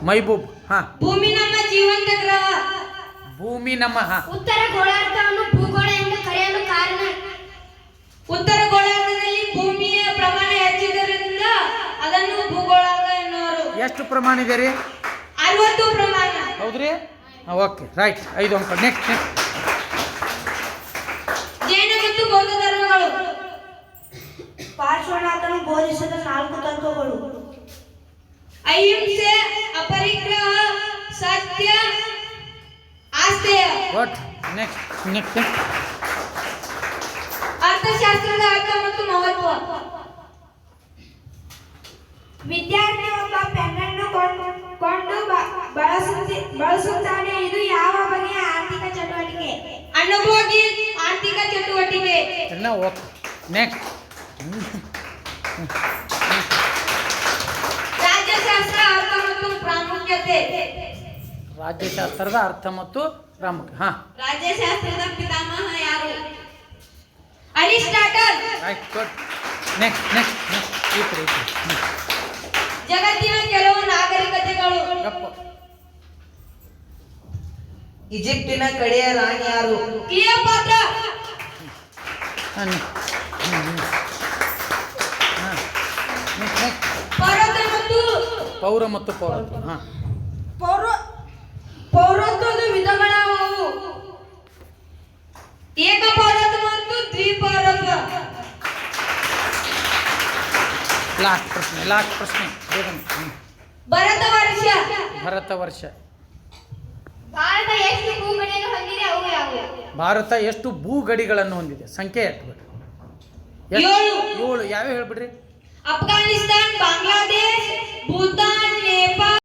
ಮೈಬೂಬ್. ಹಾ, ಭೂಮಿ ನಮ್ಮ ಜೀವಂತ ಗ್ರಹ. ಭೂಮಿ ನಮ್ಮ. ಹಾ, ಉತ್ತರ ಗೋಳಾರ್ಧವನ್ನು ಭೂಗೋಳ ಎಂದು ಕರೆಯಲು ಕಾರಣ. ಉತ್ತರ ಗೋಳಾರ್ಧದಲ್ಲಿ ಭೂಮಿಯ ಪ್ರಮಾಣ ಹೆಚ್ಚಿದ್ದರಿಂದ ಅದನ್ನು ಭೂಗೋಳಾರ್ಧ ಎನ್ನುವರು. ಎಷ್ಟು ಪ್ರಮಾಣ ಇದೆ ರೀ? 60 ಪ್ರಮಾಣ. ಹೌದ್ರಿ? Okay, right. 5 ಅಂಕ. ನೆಕ್ಸ್ಟ್. ಜೈನ ಮತ್ತು ಬೌದ್ಧ ಧರ್ಮಗಳು. ಪಾರ್ಶ್ವನಾಥನು ಬೋಧಿಸಿದ 4 ತತ್ವಗಳು. ಅಹಿಂಸೆ, ಅಪರಿಗ್ರಹ, ಸತ್ಯ, ಆಸ್ಥೇಯ. ವಾಟ್? ನೆಕ್ಸ್ಟ್. ಅರ್ಥಶಾಸ್ತ್ರದ ಅರ್ಥ ಮತ್ತು ಮಹತ್ವ. ವಿದ್ಯಾರ್ಥಿ ಒಬ್ಬ ಪೆನ್ನನ್ನು ಕೊಂಡು ಬಳಸುತ್ತಾನೆ. ಇದು ಯಾವ ಬಗೆಯ ಆರ್ಥಿಕ ಚಟುವಟಿಕೆ? ಅನುಭೋಗಿ ಆರ್ಥಿಕ ಚಟುವಟಿಕೆ. Okay, next. ರಾಜ್ಯಶಾಸ್ತ್ರ ಅರ್ಥ ಮತ್ತು ಪ್ರಾಮುಖ್ಯತೆ. ರಾಜ್ಯಶಾಸ್ತ್ರದ ಅರ್ಥ ಮತ್ತು ಪ್ರಾಮುಖ್ಯ. ಹಾ, ರಾಜ್ಯಶಾಸ್ತ್ರದ ಪಿತಾಮಹ ಯಾರು? ಅರಿಸ್ಟಾಟಲ್. Right, good. ನೆಕ್ಸ್ಟ್. ಜಗತ್ತಿನ ಕೆಲವು ನಾಗರಿಕತೆಗಳು. ಈಜಿಪ್ಟಿನ ಕಡೆಯ ರಾಣಿ ಯಾರು? ಕ್ಲಿಯೋಪಾತ್ರ. ಪೌರತ್ವ ಮತ್ತು ಪೌರ ಮತ್ತು ಪೌರತ್ವ. ಹಾ, ಪೌರತ್ವದ ವಿಧಗಳಾವುವು? ಏಕ ಪೌರತ್ವ ಮತ್ತು ದ್ವಿಪೌರತ್ವ. ಲಾಸ್ಟ್ ಪ್ರಶ್ನೆ. ಭರತ ವರ್ಷ. ಭಾರತ ವರ್ಷ. ಭಾರತ ಎಷ್ಟು ಭೂಗಡಿಯನ್ನು ಹೊಂದಿದೆ? ಅವು ಯಾವುವು? ಭಾರತ ಎಷ್ಟು ಭೂಗಡಿಗಳನ್ನು ಹೊಂದಿದೆ? ಸಂಖ್ಯೆ ಎಷ್ಟು? 7. 7. ಯಾವ್ಯಾವ ಹೇಳ್ಬಿಡ್ರಿ? ಅಫ್ಘಾನಿಸ್ತಾನ್, ಬಾಂಗ್ಲಾದೇಶ್, ಭೂತಾನ್, ನೇಪಾಳ.